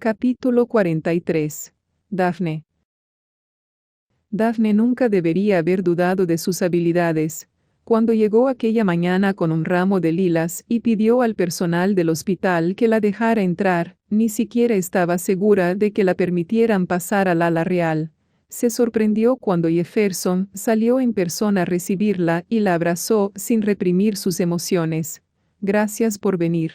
Capítulo 43. Daphne. Daphne nunca debería haber dudado de sus habilidades. Cuando llegó aquella mañana con un ramo de lilas y pidió al personal del hospital que la dejara entrar, ni siquiera estaba segura de que la permitieran pasar al ala real. Se sorprendió cuando Jefferson salió en persona a recibirla y la abrazó sin reprimir sus emociones. «Gracias por venir.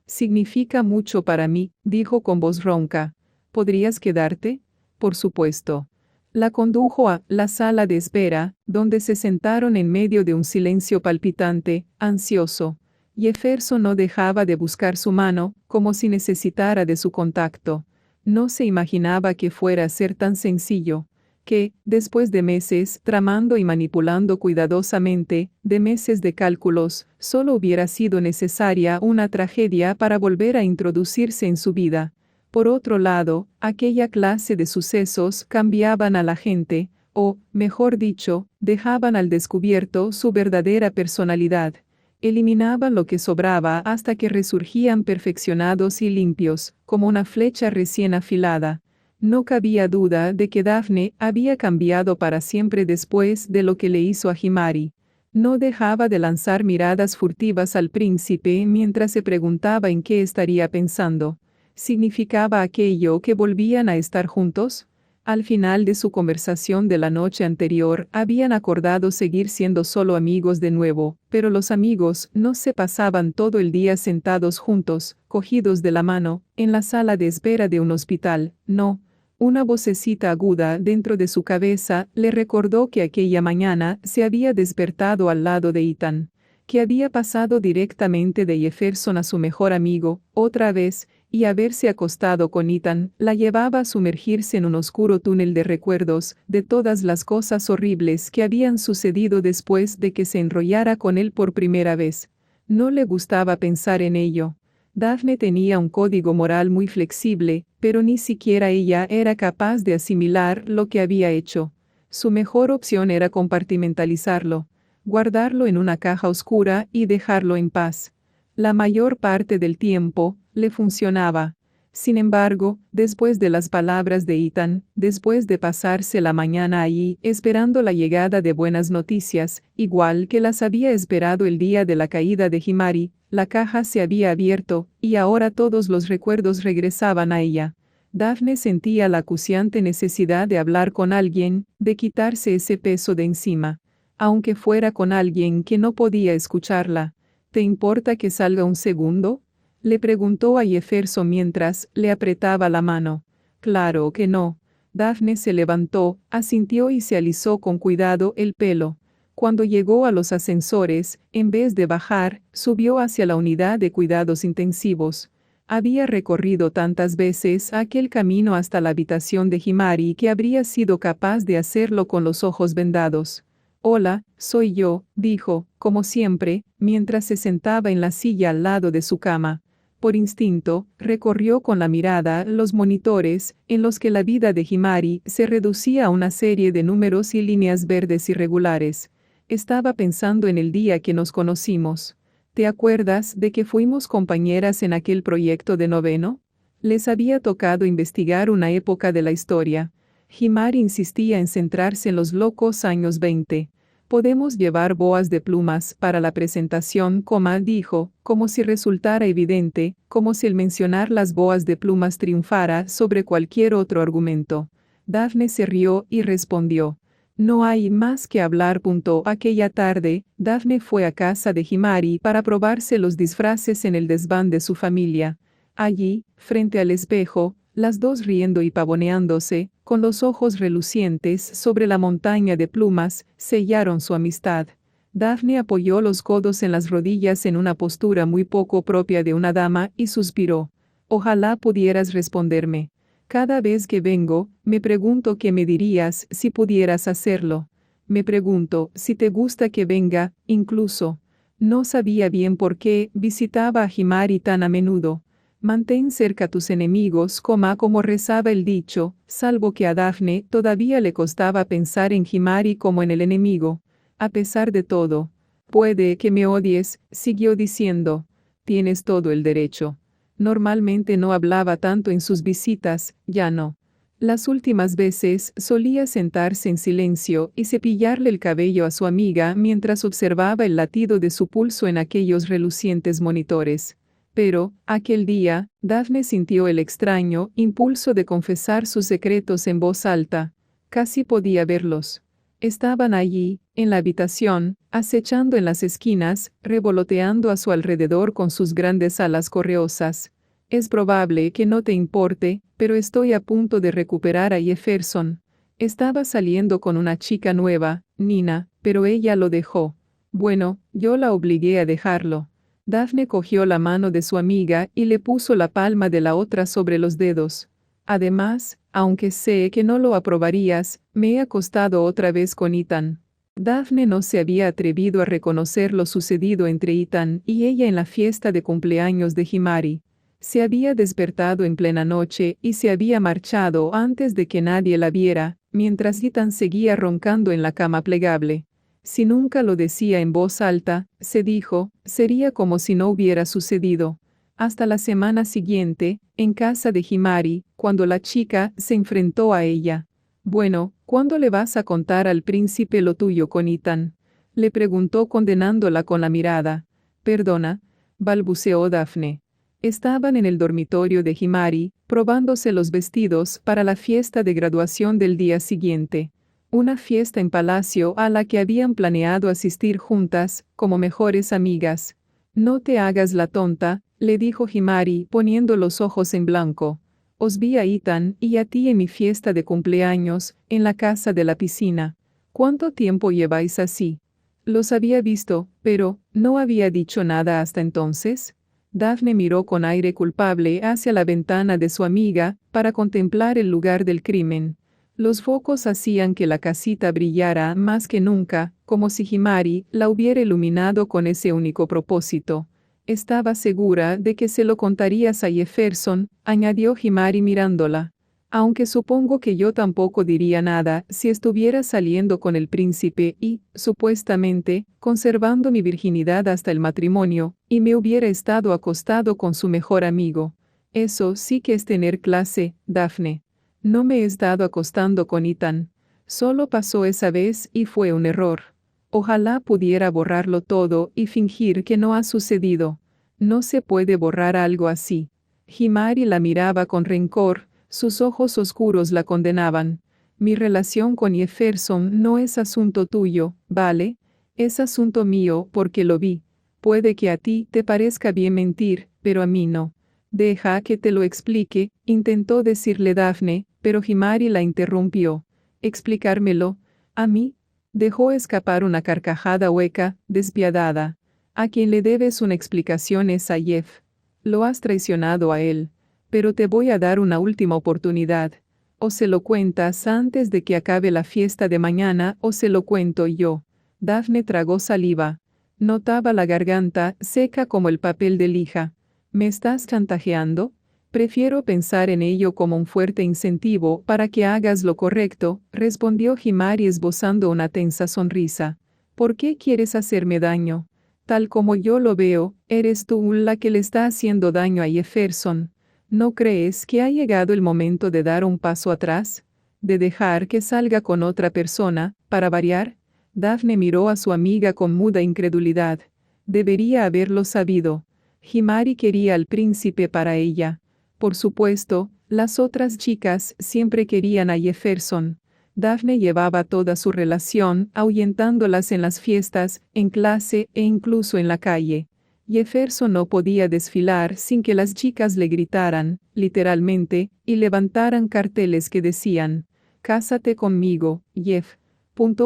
Significa mucho para mí», dijo con voz ronca. «¿Podrías quedarte?» «Por supuesto». La condujo a la sala de espera, donde se sentaron en medio de un silencio palpitante, ansioso. Jefferson no dejaba de buscar su mano, como si necesitara de su contacto. No se imaginaba que fuera a ser tan sencillo, que, después de meses tramando y manipulando cuidadosamente, de meses de cálculos, solo hubiera sido necesaria una tragedia para volver a introducirse en su vida. Por otro lado, aquella clase de sucesos cambiaban a la gente, o, mejor dicho, dejaban al descubierto su verdadera personalidad. Eliminaban lo que sobraba hasta que resurgían perfeccionados y limpios, como una flecha recién afilada. No cabía duda de que Daphne había cambiado para siempre después de lo que le hizo a Himari. No dejaba de lanzar miradas furtivas al príncipe mientras se preguntaba en qué estaría pensando. ¿Significaba aquello que volvían a estar juntos? Al final de su conversación de la noche anterior, habían acordado seguir siendo solo amigos de nuevo, pero los amigos no se pasaban todo el día sentados juntos, cogidos de la mano, en la sala de espera de un hospital, no. Una vocecita aguda dentro de su cabeza le recordó que aquella mañana se había despertado al lado de Ethan, que había pasado directamente de Jefferson a su mejor amigo, otra vez, y haberse acostado con Ethan la llevaba a sumergirse en un oscuro túnel de recuerdos de todas las cosas horribles que habían sucedido después de que se enrollara con él por primera vez. No le gustaba pensar en ello. Daphne tenía un código moral muy flexible, pero ni siquiera ella era capaz de asimilar lo que había hecho. Su mejor opción era compartimentalizarlo, guardarlo en una caja oscura y dejarlo en paz. La mayor parte del tiempo, le funcionaba. Sin embargo, después de las palabras de Ethan, después de pasarse la mañana allí esperando la llegada de buenas noticias, igual que las había esperado el día de la caída de Himari, la caja se había abierto, y ahora todos los recuerdos regresaban a ella. Daphne sentía la acuciante necesidad de hablar con alguien, de quitarse ese peso de encima. Aunque fuera con alguien que no podía escucharla. ¿Te importa que salga un segundo?, le preguntó a Jefferson mientras le apretaba la mano. Claro que no. Daphne se levantó, asintió y se alisó con cuidado el pelo. Cuando llegó a los ascensores, en vez de bajar, subió hacia la unidad de cuidados intensivos. Había recorrido tantas veces aquel camino hasta la habitación de Himari que habría sido capaz de hacerlo con los ojos vendados. «Hola, soy yo», dijo, como siempre, mientras se sentaba en la silla al lado de su cama. Por instinto, recorrió con la mirada los monitores, en los que la vida de Himari se reducía a una serie de números y líneas verdes irregulares. Estaba pensando en el día que nos conocimos. ¿Te acuerdas de que fuimos compañeras en aquel proyecto de noveno? Les había tocado investigar una época de la historia. Himari insistía en centrarse en los locos años 20. Podemos llevar boas de plumas para la presentación, dijo, como si resultara evidente, como si el mencionar las boas de plumas triunfara sobre cualquier otro argumento. Daphne se rió y respondió. No hay más que hablar. Aquella tarde, Daphne fue a casa de Himari para probarse los disfraces en el desván de su familia. Allí, frente al espejo, las dos riendo y pavoneándose, con los ojos relucientes sobre la montaña de plumas, sellaron su amistad. Daphne apoyó los codos en las rodillas en una postura muy poco propia de una dama y suspiró. Ojalá pudieras responderme. Cada vez que vengo, me pregunto qué me dirías si pudieras hacerlo. Me pregunto si te gusta que venga, incluso. No sabía bien por qué visitaba a Himari tan a menudo. Mantén cerca a tus enemigos, como rezaba el dicho, salvo que a Daphne todavía le costaba pensar en Himari como en el enemigo. A pesar de todo. Puede que me odies, siguió diciendo. Tienes todo el derecho. Normalmente no hablaba tanto en sus visitas, ya no. Las últimas veces solía sentarse en silencio y cepillarle el cabello a su amiga mientras observaba el latido de su pulso en aquellos relucientes monitores. Pero, aquel día, Daphne sintió el extraño impulso de confesar sus secretos en voz alta. Casi podía verlos. Estaban allí, en la habitación, acechando en las esquinas, revoloteando a su alrededor con sus grandes alas correosas. Es probable que no te importe, pero estoy a punto de recuperar a Jefferson. Estaba saliendo con una chica nueva, Nina, pero ella lo dejó. Bueno, yo la obligué a dejarlo. Daphne cogió la mano de su amiga y le puso la palma de la otra sobre los dedos. Además, aunque sé que no lo aprobarías, me he acostado otra vez con Ethan. Daphne no se había atrevido a reconocer lo sucedido entre Ethan y ella en la fiesta de cumpleaños de Himari. Se había despertado en plena noche y se había marchado antes de que nadie la viera, mientras Ethan seguía roncando en la cama plegable. Si nunca lo decía en voz alta, se dijo, sería como si no hubiera sucedido. Hasta la semana siguiente, en casa de Himari, cuando la chica se enfrentó a ella. Bueno, ¿cuándo le vas a contar al príncipe lo tuyo con Ethan? Le preguntó condenándola con la mirada. Perdona, balbuceó Daphne. Estaban en el dormitorio de Himari, probándose los vestidos para la fiesta de graduación del día siguiente. Una fiesta en palacio a la que habían planeado asistir juntas, como mejores amigas. No te hagas la tonta, le dijo Himari poniendo los ojos en blanco. Os vi a Ethan y a ti en mi fiesta de cumpleaños, en la casa de la piscina. ¿Cuánto tiempo lleváis así? Los había visto, pero, ¿no había dicho nada hasta entonces? Daphne miró con aire culpable hacia la ventana de su amiga, para contemplar el lugar del crimen. Los focos hacían que la casita brillara más que nunca, como si Himari la hubiera iluminado con ese único propósito. Estaba segura de que se lo contarías a Jefferson, añadió Himari mirándola. Aunque supongo que yo tampoco diría nada si estuviera saliendo con el príncipe y, supuestamente, conservando mi virginidad hasta el matrimonio, y me hubiera estado acostado con su mejor amigo. Eso sí que es tener clase, Daphne. No me he estado acostando con Ethan. Solo pasó esa vez y fue un error. Ojalá pudiera borrarlo todo y fingir que no ha sucedido. No se puede borrar algo así. Himari la miraba con rencor. Sus ojos oscuros la condenaban. Mi relación con Jefferson no es asunto tuyo, ¿vale? Es asunto mío porque lo vi. Puede que a ti te parezca bien mentir, pero a mí no. Deja que te lo explique, intentó decirle Daphne, pero Himari la interrumpió. ¿Explicármelo? ¿A mí? Dejó escapar una carcajada hueca, despiadada. A quien le debes una explicación es a Jeff. Lo has traicionado a él. Pero te voy a dar una última oportunidad. O se lo cuentas antes de que acabe la fiesta de mañana o se lo cuento yo. Daphne tragó saliva. Notaba la garganta seca como el papel de lija. ¿Me estás chantajeando? Prefiero pensar en ello como un fuerte incentivo para que hagas lo correcto, respondió Himari esbozando una tensa sonrisa. ¿Por qué quieres hacerme daño? Tal como yo lo veo, eres tú la que le está haciendo daño a Jefferson. ¿No crees que ha llegado el momento de dar un paso atrás? ¿De dejar que salga con otra persona, para variar? Daphne miró a su amiga con muda incredulidad. Debería haberlo sabido. Himari quería al príncipe para ella. Por supuesto, las otras chicas siempre querían a Jefferson. Daphne llevaba toda su relación, ahuyentándolas en las fiestas, en clase e incluso en la calle. Jefferson no podía desfilar sin que las chicas le gritaran, literalmente, y levantaran carteles que decían, «Cásate conmigo, Jeff».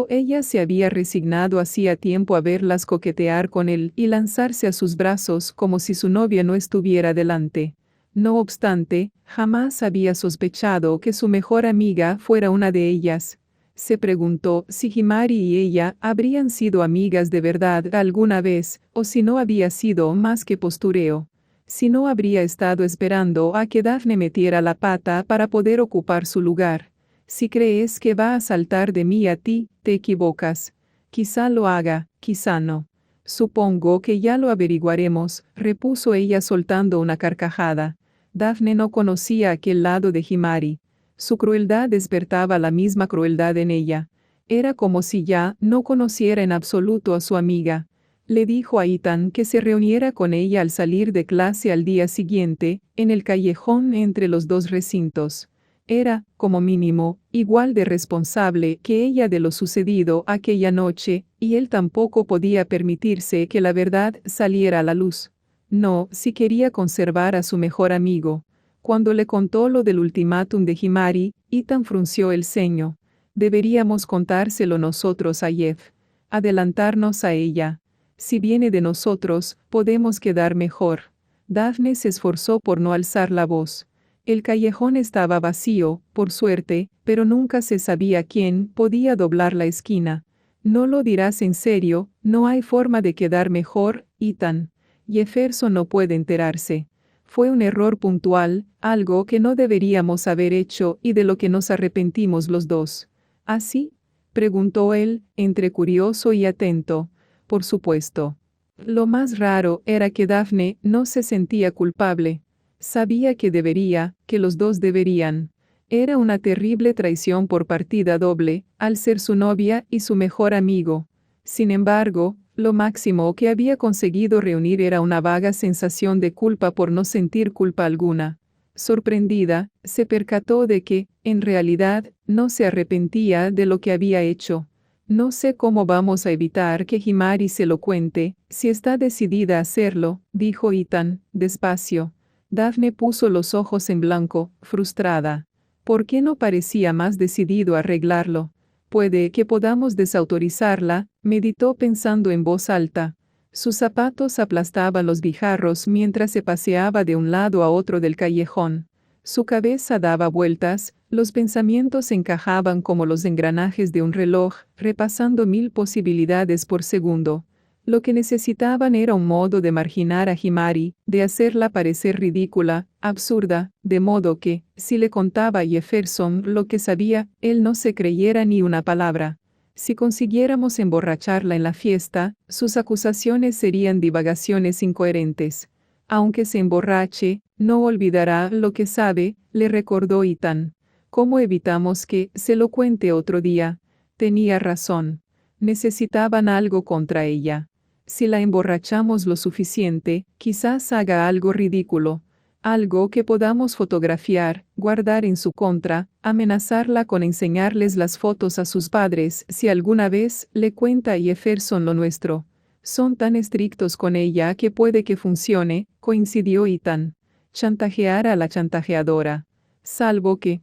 Ella se había resignado hacía tiempo a verlas coquetear con él y lanzarse a sus brazos como si su novia no estuviera delante. No obstante, jamás había sospechado que su mejor amiga fuera una de ellas. Se preguntó si Himari y ella habrían sido amigas de verdad alguna vez, o si no había sido más que postureo. Si no habría estado esperando a que Daphne metiera la pata para poder ocupar su lugar. Si crees que va a saltar de mí a ti, te equivocas. Quizá lo haga, quizá no. Supongo que ya lo averiguaremos, repuso ella soltando una carcajada. Daphne no conocía aquel lado de Himari. Su crueldad despertaba la misma crueldad en ella. Era como si ya no conociera en absoluto a su amiga. Le dijo a Ethan que se reuniera con ella al salir de clase al día siguiente, en el callejón entre los dos recintos. Era, como mínimo, igual de responsable que ella de lo sucedido aquella noche, y él tampoco podía permitirse que la verdad saliera a la luz. No, si quería conservar a su mejor amigo. Cuando le contó lo del ultimátum de Himari, Ethan frunció el ceño. Deberíamos contárselo nosotros a Jeff. Adelantarnos a ella. Si viene de nosotros, podemos quedar mejor. Daphne se esforzó por no alzar la voz. El callejón estaba vacío, por suerte, pero nunca se sabía quién podía doblar la esquina. No lo dirás en serio, no hay forma de quedar mejor, Ethan. Jefferson no puede enterarse. Fue un error puntual, algo que no deberíamos haber hecho y de lo que nos arrepentimos los dos. ¿Así? Preguntó él, entre curioso y atento. Por supuesto. Lo más raro era que Daphne no se sentía culpable. Sabía que debería, que los dos deberían. Era una terrible traición por partida doble, al ser su novia y su mejor amigo. Sin embargo, lo máximo que había conseguido reunir era una vaga sensación de culpa por no sentir culpa alguna. Sorprendida, se percató de que, en realidad, no se arrepentía de lo que había hecho. No sé cómo vamos a evitar que Himari se lo cuente, si está decidida a hacerlo, dijo Ethan, despacio. Daphne puso los ojos en blanco, frustrada. ¿Por qué no parecía más decidido a arreglarlo? Puede que podamos desautorizarla, meditó pensando en voz alta. Sus zapatos aplastaban los guijarros mientras se paseaba de un lado a otro del callejón. Su cabeza daba vueltas, los pensamientos encajaban como los engranajes de un reloj, repasando 1000 posibilidades por segundo. Lo que necesitaban era un modo de marginar a Himari, de hacerla parecer ridícula, absurda, de modo que, si le contaba a Jefferson lo que sabía, él no se creyera ni una palabra. Si consiguiéramos emborracharla en la fiesta, sus acusaciones serían divagaciones incoherentes. Aunque se emborrache, no olvidará lo que sabe, le recordó Ethan. ¿Cómo evitamos que se lo cuente otro día? Tenía razón. Necesitaban algo contra ella. Si la emborrachamos lo suficiente, quizás haga algo ridículo. Algo que podamos fotografiar, guardar en su contra, amenazarla con enseñarles las fotos a sus padres si alguna vez le cuenta a Jefferson lo nuestro. Son tan estrictos con ella que puede que funcione, coincidió Ethan. Chantajear a la chantajeadora. Salvo que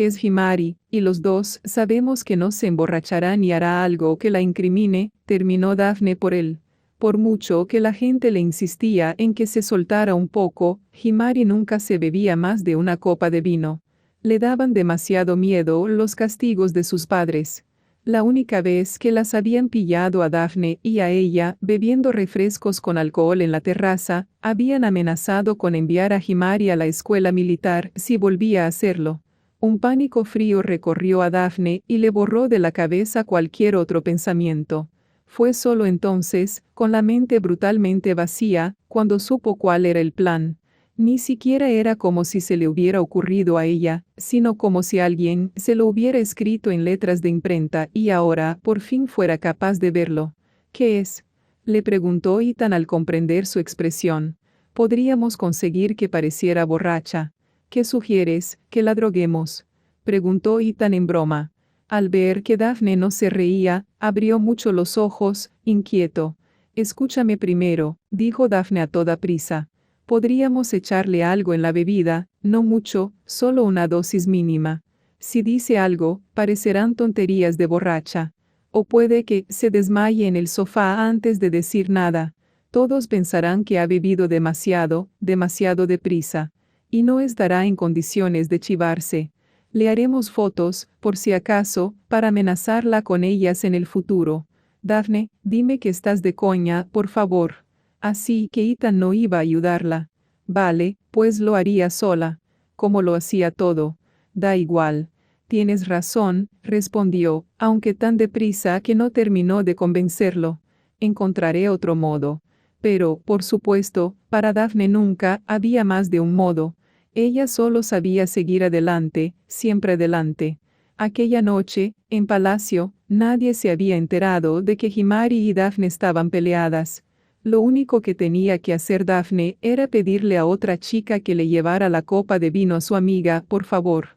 es Himari, y los dos sabemos que no se emborrachará ni hará algo que la incrimine, terminó Daphne por él. Por mucho que la gente le insistía en que se soltara un poco, Himari nunca se bebía más de una copa de vino. Le daban demasiado miedo los castigos de sus padres. La única vez que las habían pillado a Daphne y a ella bebiendo refrescos con alcohol en la terraza, habían amenazado con enviar a Himari a la escuela militar si volvía a hacerlo. Un pánico frío recorrió a Daphne y le borró de la cabeza cualquier otro pensamiento. Fue solo entonces, con la mente brutalmente vacía, cuando supo cuál era el plan. Ni siquiera era como si se le hubiera ocurrido a ella, sino como si alguien se lo hubiera escrito en letras de imprenta y ahora, por fin, fuera capaz de verlo. ¿Qué es? Le preguntó Ethan al comprender su expresión. Podríamos conseguir que pareciera borracha. ¿Qué sugieres, que la droguemos? Preguntó Ethan en broma. Al ver que Daphne no se reía, abrió mucho los ojos, inquieto. Escúchame primero, dijo Daphne a toda prisa. Podríamos echarle algo en la bebida, no mucho, solo una dosis mínima. Si dice algo, parecerán tonterías de borracha. O puede que se desmaye en el sofá antes de decir nada. Todos pensarán que ha bebido demasiado deprisa. Y no estará en condiciones de chivarse. Le haremos fotos, por si acaso, para amenazarla con ellas en el futuro. Daphne, dime que estás de coña, por favor. Así que Ethan no iba a ayudarla. Vale, pues lo haría sola. Como lo hacía todo. Da igual. Tienes razón, respondió, aunque tan deprisa que no terminó de convencerlo. encontraré otro modo. Pero, por supuesto, para Daphne nunca había más de un modo. Ella solo sabía seguir adelante, siempre adelante. Aquella noche, en palacio, nadie se había enterado de que Himari y Daphne estaban peleadas. Lo único que tenía que hacer Daphne era pedirle a otra chica que le llevara la copa de vino a su amiga, por favor.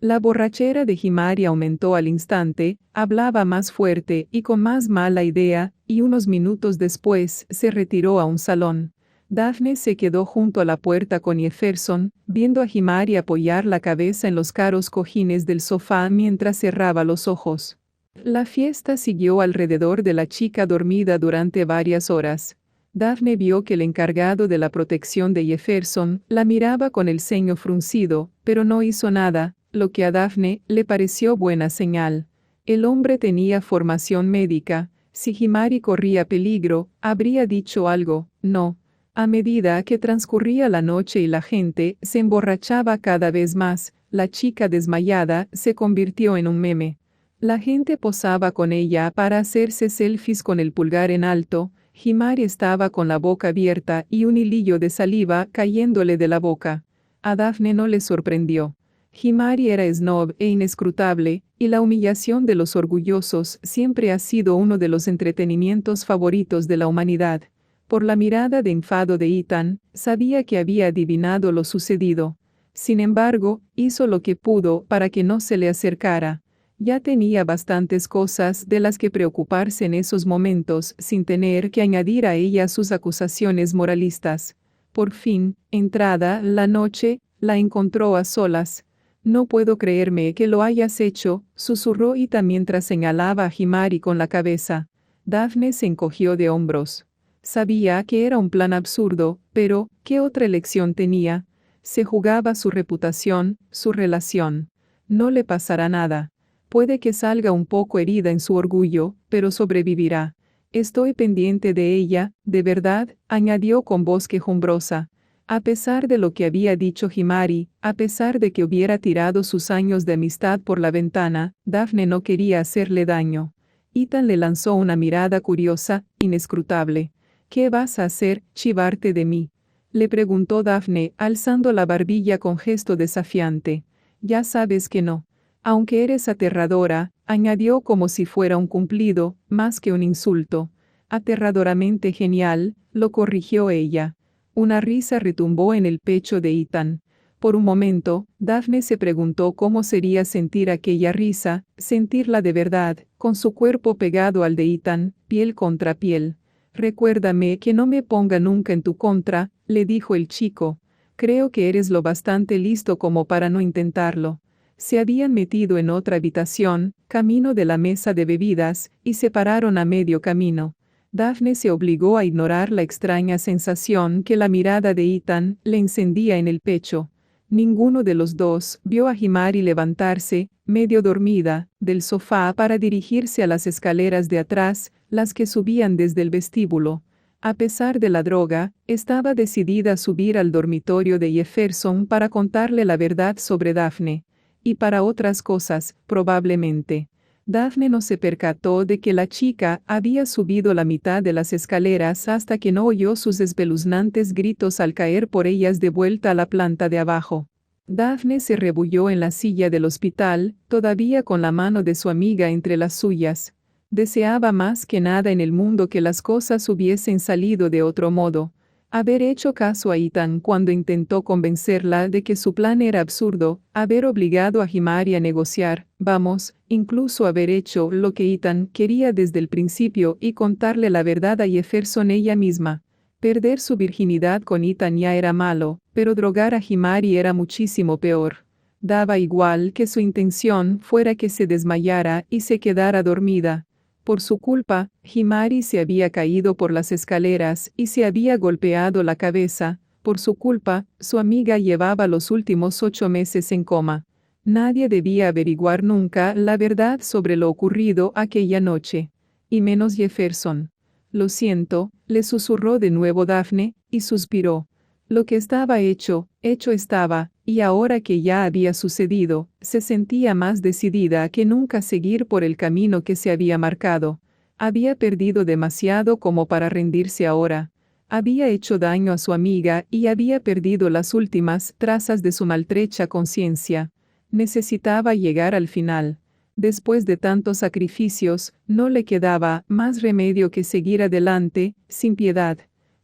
La borrachera de Himari aumentó al instante, hablaba más fuerte y con más mala idea, y unos minutos después se retiró a un salón. Daphne se quedó junto a la puerta con Jefferson, viendo a Himari apoyar la cabeza en los caros cojines del sofá mientras cerraba los ojos. La fiesta siguió alrededor de la chica dormida durante varias horas. Daphne vio que el encargado de la protección de Jefferson la miraba con el ceño fruncido, pero no hizo nada, lo que a Daphne le pareció buena señal. El hombre tenía formación médica. Si Himari corría peligro, habría dicho algo, no. A medida que transcurría la noche y la gente se emborrachaba cada vez más, la chica desmayada se convirtió en un meme. La gente posaba con ella para hacerse selfies con el pulgar en alto. Himari estaba con la boca abierta y un hilillo de saliva cayéndole de la boca. A Daphne no le sorprendió. Himari era snob e inescrutable, y la humillación de los orgullosos siempre ha sido uno de los entretenimientos favoritos de la humanidad. Por la mirada de enfado de Ethan, sabía que había adivinado lo sucedido. Sin embargo, hizo lo que pudo para que no se le acercara. Ya tenía bastantes cosas de las que preocuparse en esos momentos sin tener que añadir a ella sus acusaciones moralistas. Por fin, entrada la noche, la encontró a solas. «No puedo creerme que lo hayas hecho», susurró Ethan mientras señalaba a Himari con la cabeza. Daphne se encogió de hombros. Sabía que era un plan absurdo, pero, ¿qué otra elección tenía? Se jugaba su reputación, su relación. No le pasará nada. Puede que salga un poco herida en su orgullo, pero sobrevivirá. Estoy pendiente de ella, de verdad, añadió con voz quejumbrosa. A pesar de lo que había dicho Himari, a pesar de que hubiera tirado sus años de amistad por la ventana, Daphne no quería hacerle daño. Ethan le lanzó una mirada curiosa, inescrutable. «¿Qué vas a hacer, chivarte de mí?», le preguntó Daphne, alzando la barbilla con gesto desafiante. «Ya sabes que no. Aunque eres aterradora», añadió como si fuera un cumplido, más que un insulto. «Aterradoramente genial», lo corrigió ella. Una risa retumbó en el pecho de Ethan. Por un momento, Daphne se preguntó cómo sería sentir aquella risa, sentirla de verdad, con su cuerpo pegado al de Ethan, piel contra piel. «Recuérdame que no me ponga nunca en tu contra», le dijo el chico. «Creo que eres lo bastante listo como para no intentarlo». Se habían metido en otra habitación, camino de la mesa de bebidas, y se pararon a medio camino. Daphne se obligó a ignorar la extraña sensación que la mirada de Ethan le encendía en el pecho. Ninguno de los dos vio a Himari levantarse, medio dormida, del sofá para dirigirse a las escaleras de atrás, las que subían desde el vestíbulo. A pesar de la droga, estaba decidida a subir al dormitorio de Jefferson para contarle la verdad sobre Daphne. Y para otras cosas, probablemente. Daphne no se percató de que la chica había subido la mitad de las escaleras hasta que no oyó sus espeluznantes gritos al caer por ellas de vuelta a la planta de abajo. Daphne se rebulló en la silla del hospital, todavía con la mano de su amiga entre las suyas. Deseaba más que nada en el mundo que las cosas hubiesen salido de otro modo. Haber hecho caso a Ethan cuando intentó convencerla de que su plan era absurdo, haber obligado a Himari a negociar, vamos, incluso haber hecho lo que Ethan quería desde el principio y contarle la verdad a Jefferson ella misma. Perder su virginidad con Ethan ya era malo, pero drogar a Himari era muchísimo peor. Daba igual que su intención fuera que se desmayara y se quedara dormida. Por su culpa, Himari se había caído por las escaleras y se había golpeado la cabeza. Por su culpa, su amiga llevaba los últimos 8 meses en coma. Nadie debía averiguar nunca la verdad sobre lo ocurrido aquella noche. Y menos Jefferson. «Lo siento», le susurró de nuevo Daphne, y suspiró. Lo que estaba hecho, hecho estaba, y ahora que ya había sucedido, se sentía más decidida que nunca a seguir por el camino que se había marcado. Había perdido demasiado como para rendirse ahora. Había hecho daño a su amiga y había perdido las últimas trazas de su maltrecha conciencia. Necesitaba llegar al final. Después de tantos sacrificios, no le quedaba más remedio que seguir adelante, sin piedad.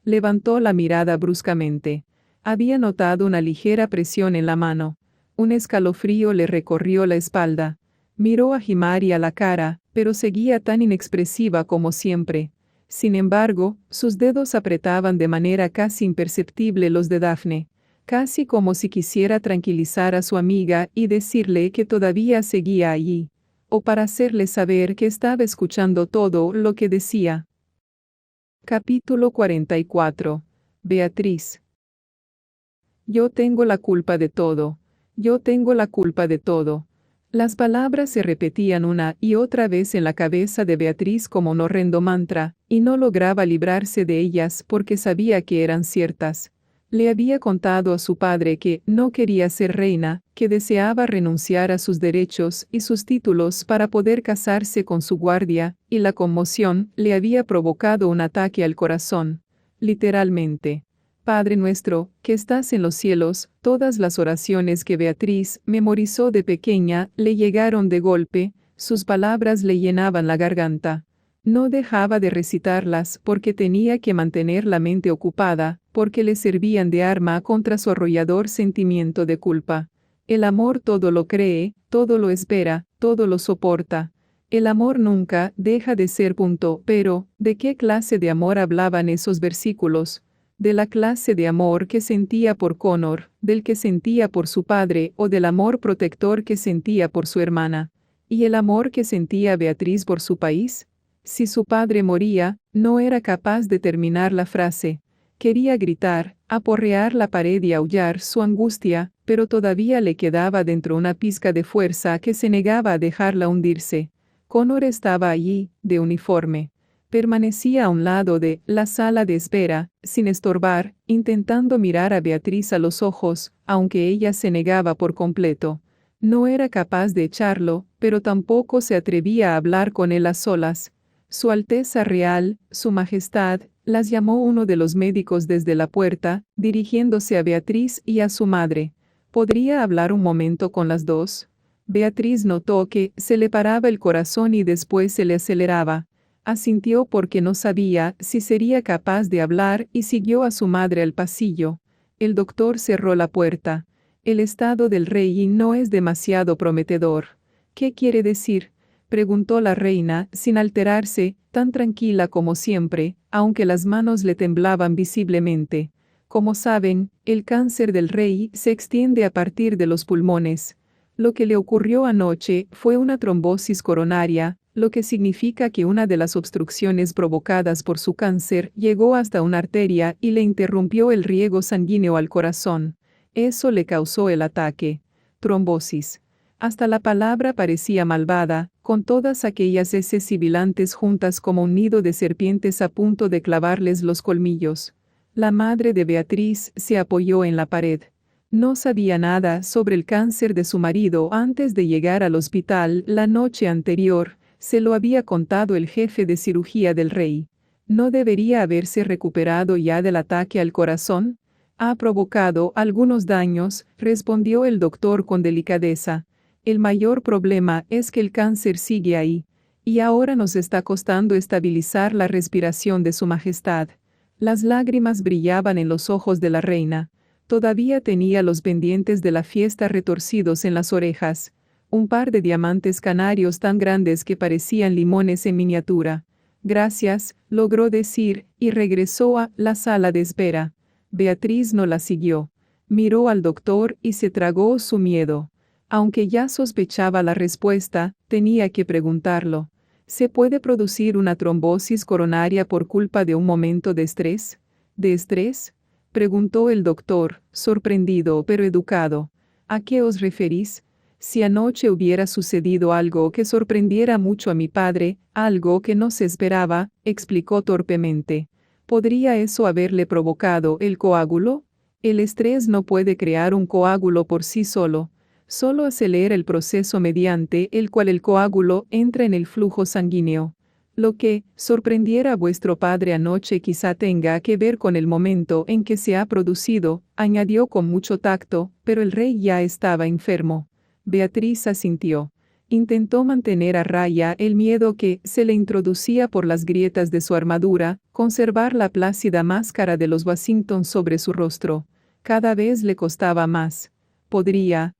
Levantó la mirada bruscamente. Había notado una ligera presión en la mano. Un escalofrío le recorrió la espalda. Miró a Himari a la cara, pero seguía tan inexpresiva como siempre. Sin embargo, sus dedos apretaban de manera casi imperceptible los de Daphne, casi como si quisiera tranquilizar a su amiga y decirle que todavía seguía allí, o para hacerle saber que estaba escuchando todo lo que decía. Capítulo 44. Beatriz. Yo tengo la culpa de todo. Yo tengo la culpa de todo. Las palabras se repetían una y otra vez en la cabeza de Beatriz como un horrendo mantra, y no lograba librarse de ellas porque sabía que eran ciertas. Le había contado a su padre que no quería ser reina, que deseaba renunciar a sus derechos y sus títulos para poder casarse con su guardia, y la conmoción le había provocado un ataque al corazón. Literalmente. Padre nuestro, que estás en los cielos, todas las oraciones que Beatriz memorizó de pequeña le llegaron de golpe, sus palabras le llenaban la garganta. No dejaba de recitarlas porque tenía que mantener la mente ocupada, porque le servían de arma contra su arrollador sentimiento de culpa. El amor todo lo cree, todo lo espera, todo lo soporta. El amor nunca deja de ser punto, pero, ¿de qué clase de amor hablaban esos versículos? De la clase de amor que sentía por Connor, del que sentía por su padre o del amor protector que sentía por su hermana. ¿Y el amor que sentía Beatriz por su país? Si su padre moría, no era capaz de terminar la frase. Quería gritar, aporrear la pared y aullar su angustia, pero todavía le quedaba dentro una pizca de fuerza que se negaba a dejarla hundirse. Connor estaba allí, de uniforme. Permanecía a un lado de la sala de espera, sin estorbar, intentando mirar a Beatriz a los ojos, aunque ella se negaba por completo. No era capaz de echarlo, pero tampoco se atrevía a hablar con él a solas. Su Alteza Real, Su Majestad, las llamó uno de los médicos desde la puerta, dirigiéndose a Beatriz y a su madre. ¿Podría hablar un momento con las dos? Beatriz notó que se le paraba el corazón y después se le aceleraba. Asintió porque no sabía si sería capaz de hablar y siguió a su madre al pasillo. El doctor cerró la puerta. El estado del rey no es demasiado prometedor. ¿Qué quiere decir? Preguntó la reina, sin alterarse, tan tranquila como siempre, aunque las manos le temblaban visiblemente. Como saben, el cáncer del rey se extiende a partir de los pulmones. Lo que le ocurrió anoche fue una trombosis coronaria, lo que significa que una de las obstrucciones provocadas por su cáncer llegó hasta una arteria y le interrumpió el riego sanguíneo al corazón. Eso le causó el ataque. Trombosis. Hasta la palabra parecía malvada, con todas aquellas heces sibilantes juntas como un nido de serpientes a punto de clavarles los colmillos. La madre de Beatriz se apoyó en la pared. No sabía nada sobre el cáncer de su marido antes de llegar al hospital la noche anterior. Se lo había contado el jefe de cirugía del rey. ¿No debería haberse recuperado ya del ataque al corazón? Ha provocado algunos daños, respondió el doctor con delicadeza. El mayor problema es que el cáncer sigue ahí, y ahora nos está costando estabilizar la respiración de su majestad. Las lágrimas brillaban en los ojos de la reina. Todavía tenía los pendientes de la fiesta retorcidos en las orejas. Un par de diamantes canarios tan grandes que parecían limones en miniatura. Gracias, logró decir, y regresó a la sala de espera. Beatriz no la siguió. Miró al doctor y se tragó su miedo. Aunque ya sospechaba la respuesta, tenía que preguntarlo. ¿Se puede producir una trombosis coronaria por culpa de un momento de estrés? ¿De estrés? Preguntó el doctor, sorprendido pero educado. ¿A qué os referís? Si anoche hubiera sucedido algo que sorprendiera mucho a mi padre, algo que no se esperaba, explicó torpemente. ¿Podría eso haberle provocado el coágulo? El estrés no puede crear un coágulo por sí solo. Solo acelera el proceso mediante el cual el coágulo entra en el flujo sanguíneo. Lo que sorprendiera a vuestro padre anoche quizá tenga que ver con el momento en que se ha producido, añadió con mucho tacto, pero el rey ya estaba enfermo. Beatriz asintió. Intentó mantener a raya el miedo que se le introducía por las grietas de su armadura, conservar la plácida máscara de los Washington sobre su rostro. Cada vez le costaba más. ¿Podría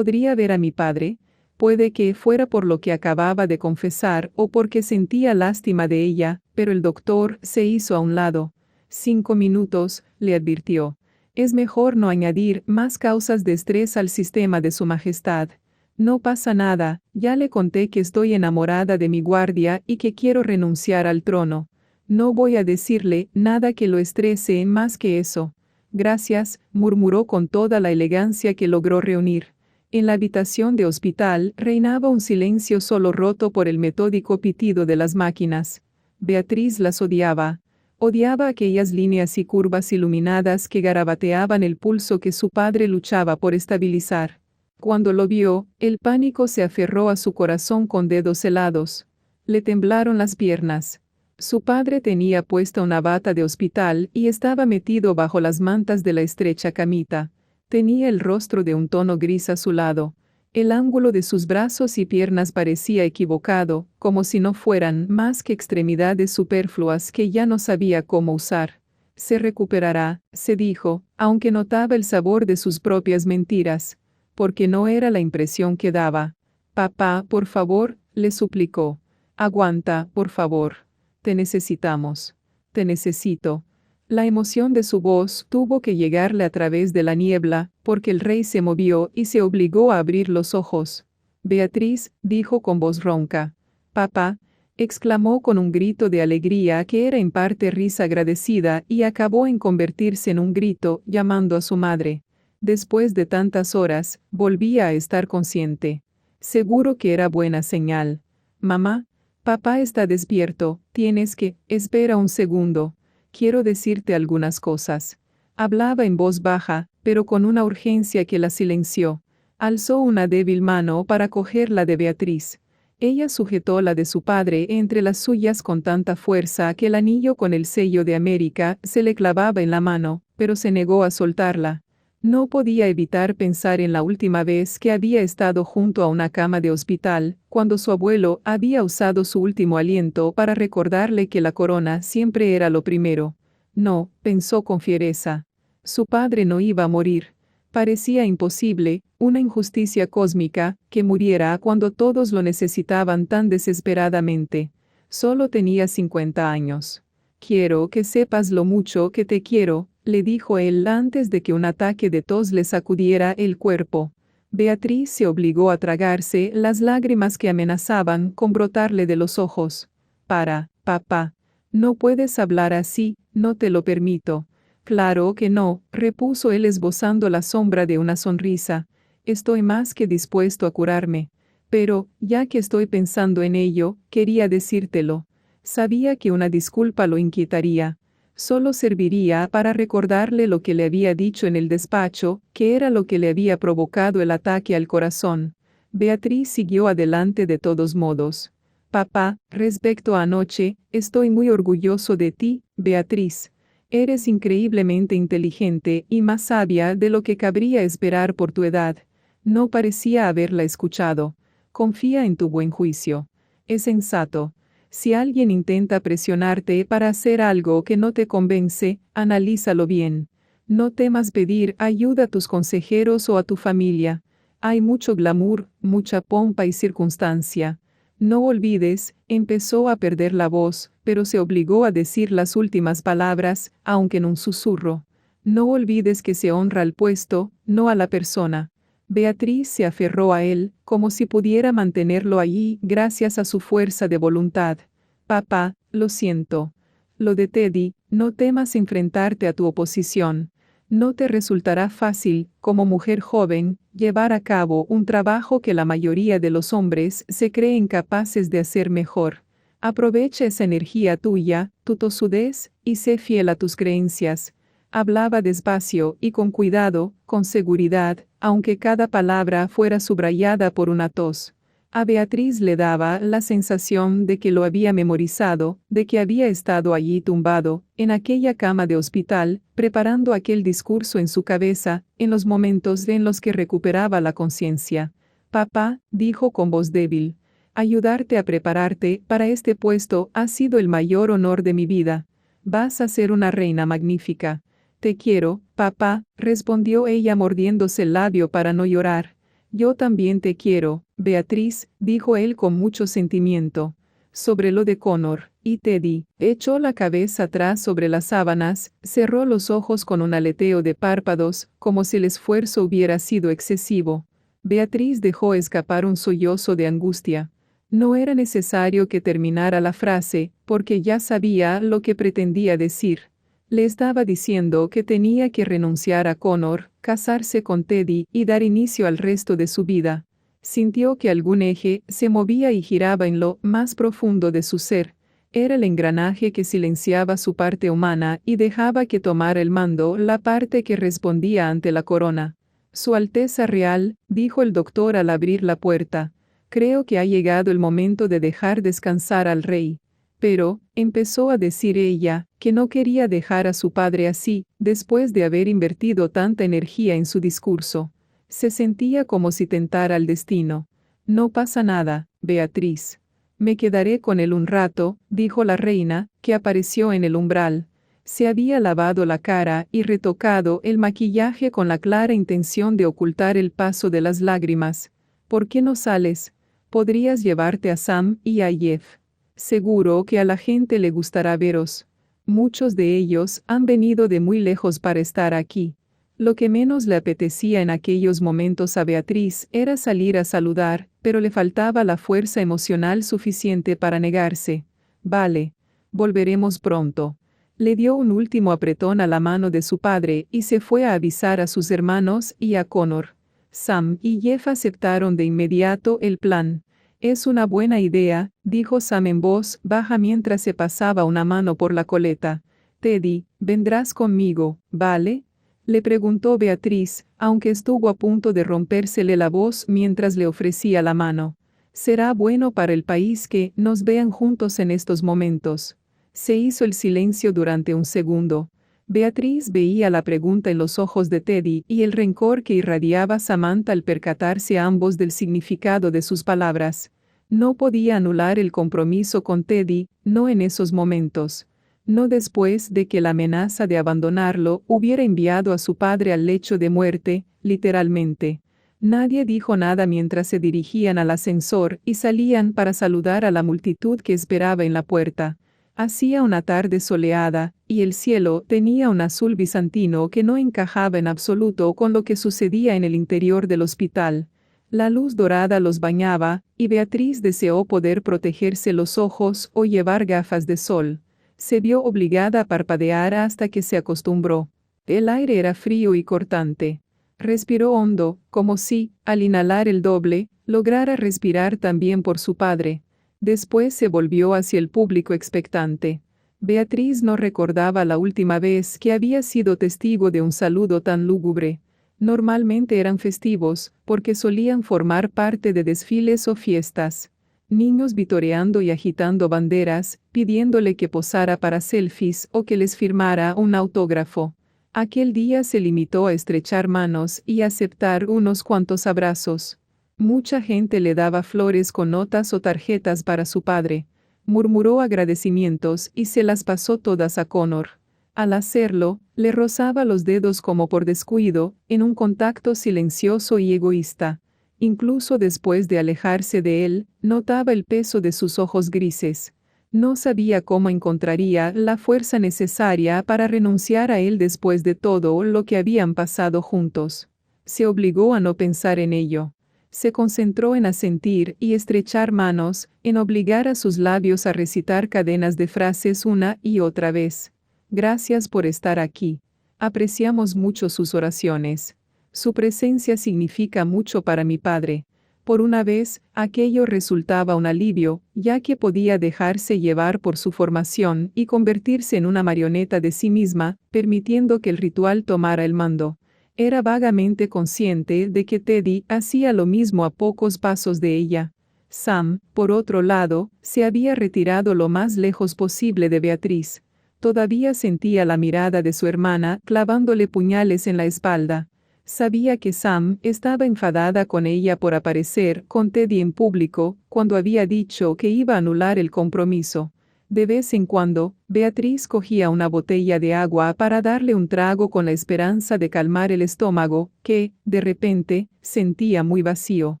ver a mi padre? Puede que fuera por lo que acababa de confesar o porque sentía lástima de ella, pero el doctor se hizo a un lado. 5 minutos, le advirtió. Es mejor no añadir más causas de estrés al sistema de su majestad. No pasa nada, ya le conté que estoy enamorada de mi guardia y que quiero renunciar al trono. No voy a decirle nada que lo estrese más que eso. Gracias, murmuró con toda la elegancia que logró reunir. En la habitación de hospital reinaba un silencio solo roto por el metódico pitido de las máquinas. Beatriz las odiaba. Odiaba aquellas líneas y curvas iluminadas que garabateaban el pulso que su padre luchaba por estabilizar. Cuando lo vio, el pánico se aferró a su corazón con dedos helados. Le temblaron las piernas. Su padre tenía puesta una bata de hospital y estaba metido bajo las mantas de la estrecha camita. Tenía el rostro de un tono gris azulado. El ángulo de sus brazos y piernas parecía equivocado, como si no fueran más que extremidades superfluas que ya no sabía cómo usar. Se recuperará, se dijo, aunque notaba el sabor de sus propias mentiras, porque no era la impresión que daba. Papá, por favor, le suplicó. Aguanta, por favor. Te necesitamos. Te necesito. La emoción de su voz tuvo que llegarle a través de la niebla, porque el rey se movió y se obligó a abrir los ojos. Beatriz, dijo con voz ronca. Papá, exclamó con un grito de alegría que era en parte risa agradecida y acabó en convertirse en un grito, llamando a su madre. Después de tantas horas, volvía a estar consciente. Seguro que era buena señal. Mamá, papá está despierto, tienes que, espera un segundo. Quiero decirte algunas cosas. Hablaba en voz baja, pero con una urgencia que la silenció. Alzó una débil mano para coger la de Beatriz. Ella sujetó la de su padre entre las suyas con tanta fuerza que el anillo con el sello de América se le clavaba en la mano, pero se negó a soltarla. No podía evitar pensar en la última vez que había estado junto a una cama de hospital, cuando su abuelo había usado su último aliento para recordarle que la corona siempre era lo primero. No, pensó con fiereza. Su padre no iba a morir. Parecía imposible, una injusticia cósmica, que muriera cuando todos lo necesitaban tan desesperadamente. Solo tenía 50 años. Quiero que sepas lo mucho que te quiero, le dijo él antes de que un ataque de tos le sacudiera el cuerpo. Beatriz se obligó a tragarse las lágrimas que amenazaban con brotarle de los ojos. Papá. No puedes hablar así, no te lo permito. Claro que no, repuso él esbozando la sombra de una sonrisa. Estoy más que dispuesto a curarme. Pero, ya que estoy pensando en ello, quería decírtelo. Sabía que una disculpa lo inquietaría. Solo serviría para recordarle lo que le había dicho en el despacho, que era lo que le había provocado el ataque al corazón. Beatriz siguió adelante de todos modos. Papá, respecto a anoche, estoy muy orgulloso de ti, Beatriz. Eres increíblemente inteligente y más sabia de lo que cabría esperar por tu edad. No parecía haberla escuchado. Confía en tu buen juicio. Es sensato. Si alguien intenta presionarte para hacer algo que no te convence, analízalo bien. No temas pedir ayuda a tus consejeros o a tu familia. Hay mucho glamour, mucha pompa y circunstancia. No olvides, empezó a perder la voz, pero se obligó a decir las últimas palabras, aunque en un susurro. No olvides que se honra al puesto, no a la persona. Beatriz se aferró a él, como si pudiera mantenerlo allí gracias a su fuerza de voluntad. Papá, lo siento. Lo de Teddy, no temas enfrentarte a tu oposición. No te resultará fácil, como mujer joven, llevar a cabo un trabajo que la mayoría de los hombres se creen capaces de hacer mejor. Aprovecha esa energía tuya, tu tosudez, y sé fiel a tus creencias. Hablaba despacio y con cuidado, con seguridad, aunque cada palabra fuera subrayada por una tos. A Beatriz le daba la sensación de que lo había memorizado, de que había estado allí tumbado, en aquella cama de hospital, preparando aquel discurso en su cabeza, en los momentos en los que recuperaba la conciencia. Papá, dijo con voz débil, ayudarte a prepararte para este puesto ha sido el mayor honor de mi vida. Vas a ser una reina magnífica. Te quiero, papá, respondió ella mordiéndose el labio para no llorar. Yo también te quiero, Beatriz, dijo él con mucho sentimiento. Sobre lo de Connor, y Teddy, echó la cabeza atrás sobre las sábanas, cerró los ojos con un aleteo de párpados, como si el esfuerzo hubiera sido excesivo. Beatriz dejó escapar un sollozo de angustia. No era necesario que terminara la frase, porque ya sabía lo que pretendía decir. Le estaba diciendo que tenía que renunciar a Connor, casarse con Teddy y dar inicio al resto de su vida. Sintió que algún eje se movía y giraba en lo más profundo de su ser. Era el engranaje que silenciaba su parte humana y dejaba que tomara el mando la parte que respondía ante la corona. Su Alteza Real, dijo el doctor al abrir la puerta. Creo que ha llegado el momento de dejar descansar al rey. Pero, empezó a decir ella, que no quería dejar a su padre así, después de haber invertido tanta energía en su discurso. Se sentía como si tentara al destino. No pasa nada, Beatriz. Me quedaré con él un rato, dijo la reina, que apareció en el umbral. Se había lavado la cara y retocado el maquillaje con la clara intención de ocultar el paso de las lágrimas. ¿Por qué no sales? Podrías llevarte a Sam y a Jeff. Seguro que a la gente le gustará veros. Muchos de ellos han venido de muy lejos para estar aquí. Lo que menos le apetecía en aquellos momentos a Beatriz era salir a saludar, pero le faltaba la fuerza emocional suficiente para negarse. Vale. Volveremos pronto. Le dio un último apretón a la mano de su padre y se fue a avisar a sus hermanos y a Connor. Sam y Jeff aceptaron de inmediato el plan. Es una buena idea, dijo Sam en voz baja mientras se pasaba una mano por la coleta. Teddy, vendrás conmigo, ¿vale? Le preguntó Beatriz, aunque estuvo a punto de rompérsele la voz mientras le ofrecía la mano. Será bueno para el país que nos vean juntos en estos momentos. Se hizo el silencio durante un segundo. Beatriz veía la pregunta en los ojos de Teddy y el rencor que irradiaba Samantha al percatarse a ambos del significado de sus palabras. No podía anular el compromiso con Teddy, no en esos momentos. No después de que la amenaza de abandonarlo hubiera enviado a su padre al lecho de muerte, literalmente. Nadie dijo nada mientras se dirigían al ascensor y salían para saludar a la multitud que esperaba en la puerta. Hacía una tarde soleada, y el cielo tenía un azul bizantino que no encajaba en absoluto con lo que sucedía en el interior del hospital. La luz dorada los bañaba, y Beatriz deseó poder protegerse los ojos o llevar gafas de sol. Se vio obligada a parpadear hasta que se acostumbró. El aire era frío y cortante. Respiró hondo, como si, al inhalar el doble, lograra respirar también por su padre. Después se volvió hacia el público expectante. Beatriz no recordaba la última vez que había sido testigo de un saludo tan lúgubre. Normalmente eran festivos, porque solían formar parte de desfiles o fiestas. Niños vitoreando y agitando banderas, pidiéndole que posara para selfies o que les firmara un autógrafo. Aquel día se limitó a estrechar manos y aceptar unos cuantos abrazos. Mucha gente le daba flores con notas o tarjetas para su padre. Murmuró agradecimientos y se las pasó todas a Connor. Al hacerlo, le rozaba los dedos como por descuido, en un contacto silencioso y egoísta. Incluso después de alejarse de él, notaba el peso de sus ojos grises. No sabía cómo encontraría la fuerza necesaria para renunciar a él después de todo lo que habían pasado juntos. Se obligó a no pensar en ello. Se concentró en asentir y estrechar manos, en obligar a sus labios a recitar cadenas de frases una y otra vez. Gracias por estar aquí. Apreciamos mucho sus oraciones. Su presencia significa mucho para mi padre. Por una vez, aquello resultaba un alivio, ya que podía dejarse llevar por su formación y convertirse en una marioneta de sí misma, permitiendo que el ritual tomara el mando. Era vagamente consciente de que Teddy hacía lo mismo a pocos pasos de ella. Sam, por otro lado, se había retirado lo más lejos posible de Beatriz. Todavía sentía la mirada de su hermana clavándole puñales en la espalda. Sabía que Sam estaba enfadada con ella por aparecer con Teddy en público, cuando había dicho que iba a anular el compromiso. De vez en cuando, Beatriz cogía una botella de agua para darle un trago con la esperanza de calmar el estómago, que, de repente, sentía muy vacío.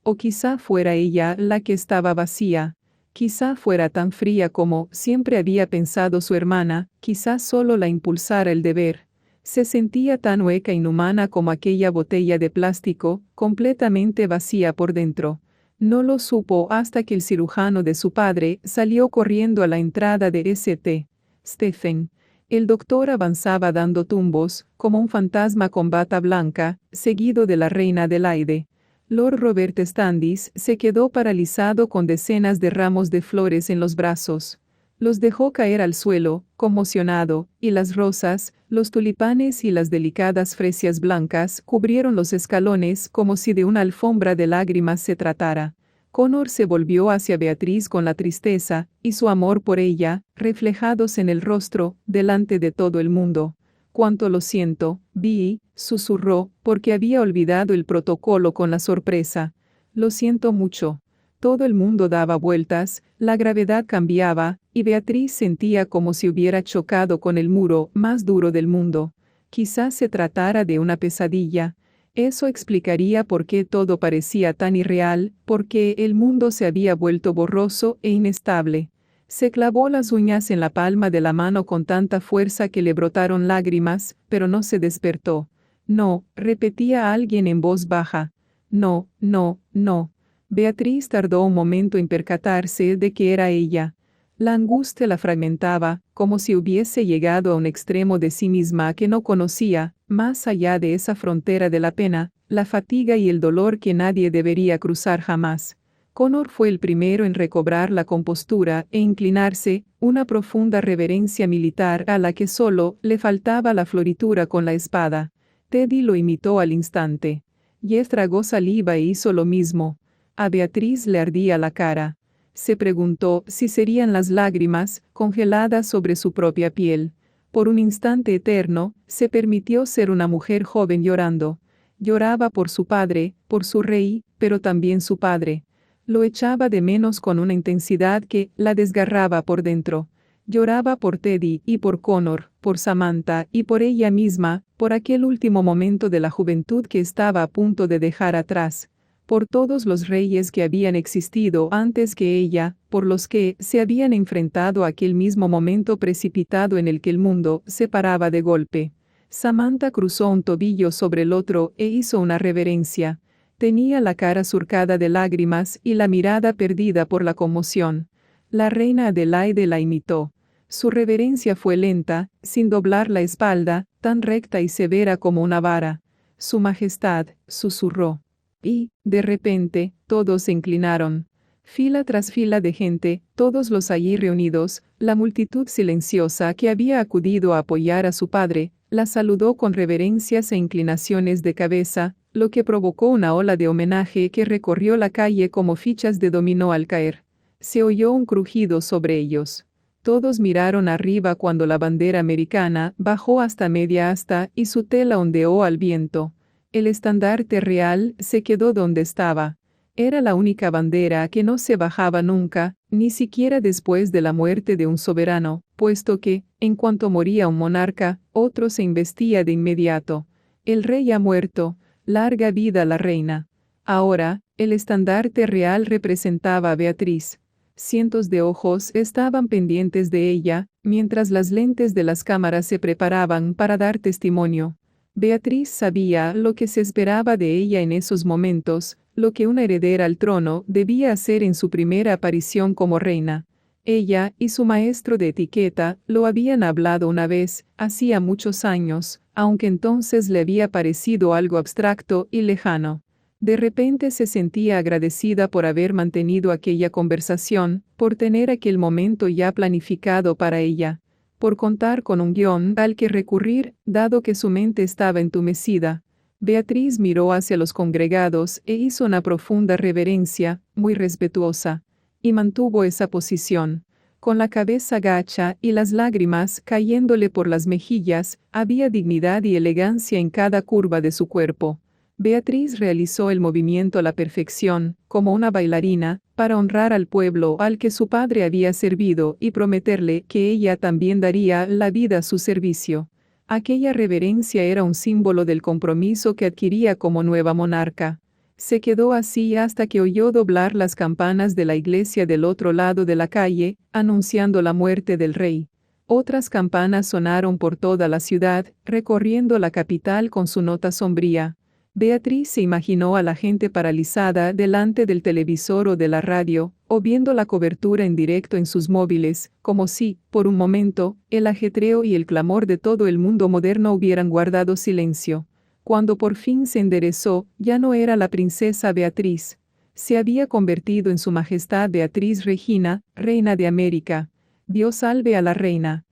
O quizá fuera ella la que estaba vacía. Quizá fuera tan fría como siempre había pensado su hermana, quizá solo la impulsara el deber. Se sentía tan hueca e inhumana como aquella botella de plástico, completamente vacía por dentro. No lo supo hasta que el cirujano de su padre salió corriendo a la entrada de St. Stephen. El doctor avanzaba dando tumbos, como un fantasma con bata blanca, seguido de la reina Adelaide. Lord Robert Standish se quedó paralizado con decenas de ramos de flores en los brazos. Los dejó caer al suelo, conmocionado, y las rosas, los tulipanes y las delicadas fresias blancas cubrieron los escalones como si de una alfombra de lágrimas se tratara. Connor se volvió hacia Beatriz con la tristeza y su amor por ella, reflejados en el rostro, delante de todo el mundo. «Cuánto lo siento, Vi», susurró, porque había olvidado el protocolo con la sorpresa. «Lo siento mucho». Todo el mundo daba vueltas, la gravedad cambiaba, y Beatriz sentía como si hubiera chocado con el muro más duro del mundo. Quizás se tratara de una pesadilla. Eso explicaría por qué todo parecía tan irreal, porque el mundo se había vuelto borroso e inestable. Se clavó las uñas en la palma de la mano con tanta fuerza que le brotaron lágrimas, pero no se despertó. «No», repetía alguien en voz baja. «No, no, no». Beatriz tardó un momento en percatarse de que era ella. La angustia la fragmentaba, como si hubiese llegado a un extremo de sí misma que no conocía, más allá de esa frontera de la pena, la fatiga y el dolor que nadie debería cruzar jamás. Connor fue el primero en recobrar la compostura e inclinarse, una profunda reverencia militar a la que solo le faltaba la floritura con la espada. Teddy lo imitó al instante. Jess tragó saliva e hizo lo mismo. A Beatriz le ardía la cara. Se preguntó si serían las lágrimas, congeladas sobre su propia piel. Por un instante eterno, se permitió ser una mujer joven llorando. Lloraba por su padre, por su rey, pero también su padre. Lo echaba de menos con una intensidad que la desgarraba por dentro. Lloraba por Teddy y por Connor, por Samantha y por ella misma, por aquel último momento de la juventud que estaba a punto de dejar atrás. Por todos los reyes que habían existido antes que ella, por los que se habían enfrentado a aquel mismo momento precipitado en el que el mundo se paraba de golpe. Samantha cruzó un tobillo sobre el otro e hizo una reverencia. Tenía la cara surcada de lágrimas y la mirada perdida por la conmoción. La reina Adelaide la imitó. Su reverencia fue lenta, sin doblar la espalda, tan recta y severa como una vara. «Su Majestad», susurró. Y, de repente, todos se inclinaron. Fila tras fila de gente, todos los allí reunidos, la multitud silenciosa que había acudido a apoyar a su padre, la saludó con reverencias e inclinaciones de cabeza, lo que provocó una ola de homenaje que recorrió la calle como fichas de dominó al caer. Se oyó un crujido sobre ellos. Todos miraron arriba cuando la bandera americana bajó hasta media asta y su tela ondeó al viento. El estandarte real se quedó donde estaba. Era la única bandera que no se bajaba nunca, ni siquiera después de la muerte de un soberano, puesto que, en cuanto moría un monarca, otro se investía de inmediato. El rey ha muerto, larga vida a la reina. Ahora, el estandarte real representaba a Beatriz. Cientos de ojos estaban pendientes de ella, mientras las lentes de las cámaras se preparaban para dar testimonio. Beatriz sabía lo que se esperaba de ella en esos momentos, lo que una heredera al trono debía hacer en su primera aparición como reina. Ella y su maestro de etiqueta lo habían hablado una vez, hacía muchos años, aunque entonces le había parecido algo abstracto y lejano. De repente se sentía agradecida por haber mantenido aquella conversación, por tener aquel momento ya planificado para ella, por contar con un guión al que recurrir, dado que su mente estaba entumecida. Beatriz miró hacia los congregados e hizo una profunda reverencia, muy respetuosa, y mantuvo esa posición. Con la cabeza gacha y las lágrimas cayéndole por las mejillas, había dignidad y elegancia en cada curva de su cuerpo. Beatriz realizó el movimiento a la perfección, como una bailarina, para honrar al pueblo al que su padre había servido y prometerle que ella también daría la vida a su servicio. Aquella reverencia era un símbolo del compromiso que adquiría como nueva monarca. Se quedó así hasta que oyó doblar las campanas de la iglesia del otro lado de la calle, anunciando la muerte del rey. Otras campanas sonaron por toda la ciudad, recorriendo la capital con su nota sombría. Beatriz se imaginó a la gente paralizada delante del televisor o de la radio, o viendo la cobertura en directo en sus móviles, como si, por un momento, el ajetreo y el clamor de todo el mundo moderno hubieran guardado silencio. Cuando por fin se enderezó, ya no era la princesa Beatriz. Se había convertido en su majestad Beatriz Regina, reina de América. Dios salve a la reina.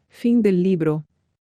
Fin del libro.